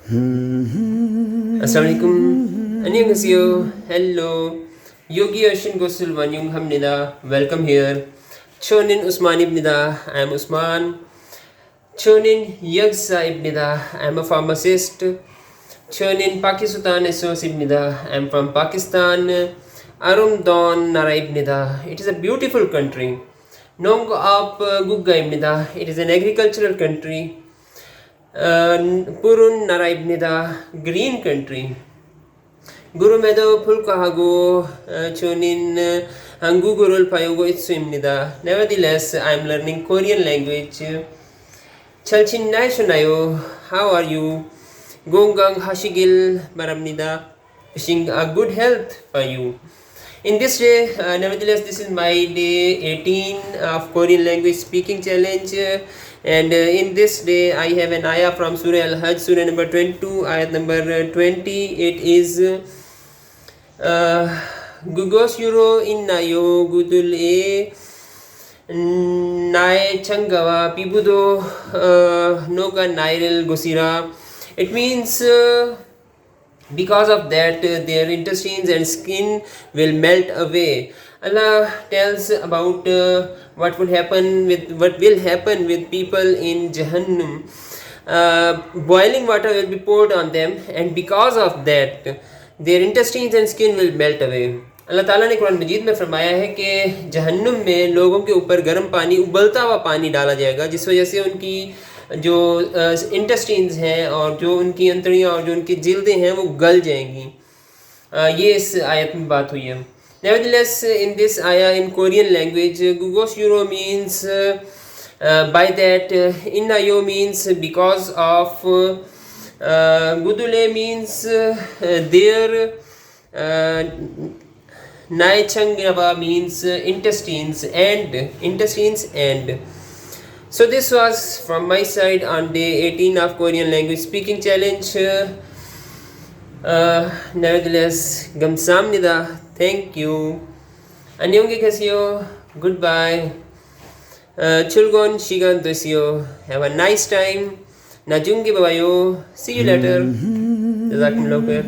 Assalamualaikum. 안녕하세요. Hello. Yogi Ashin Gosul Wanyung Hamnida. Welcome here. Chonin Usman Ibnida. I am Usman. Chonin Yagsa Ibnida. I am a pharmacist. Chonin Pakistan Esos Ibnida. I am from Pakistan. Arum Don Nara Ibnida. It is a beautiful country. Nong Ap Gugga Ibnida. It is an agricultural country. Purun Naraibnida, green country. Guru Medo Pulkahago, Chunin Hangu Gurul Payogo Itsumnida. Nevertheless, I am learning Korean language. Chalchin Naishunayo, how are you? Gongang Hashigil Baramnida, wishing a good health for you. In this day, nevertheless, this is my day 18 of Korean language speaking challenge. And in this day, I have an ayah from Surah Al-Hajj, Surah number 22, ayat number 20. It is Gugos Euro Innayo Gudul E Nai Changawa Pibudo Noga Nairil Gosira. It means because of that their intestines and skin will melt away. Allah tells about what will happen with people in Jahannam. Boiling water will be poured on them, and because of that their intestines and skin will melt away. अल्लाह ताला ने कुरान मजीद में फरमाया है कि जहन्नुम में लोगों के ऊपर गर्म पानी, उबलता हुआ पानी डाला जाएगा, जिस वजह से उनकी जो इंटेस्टाइन्स हैं और जो उनकी अंतड़ियाँ और जो उनकी जिल्दें हैं वो गल जाएंगी. ये इस आयत में बात हुई है. Nevertheless, in this ayah in Korean language, Gugos Euro means by that, Innayo means because of, Gudule means their, Naichangrava means intestines and. So this was from my side on day 18 of Korean language speaking challenge. Nevertheless, Gamsamnida, thank you. Annyeonggi kaseo, goodbye. Chulgon shigan dosyo. Have a nice time. Najungi babayo. See you later. Jazakumullah khair.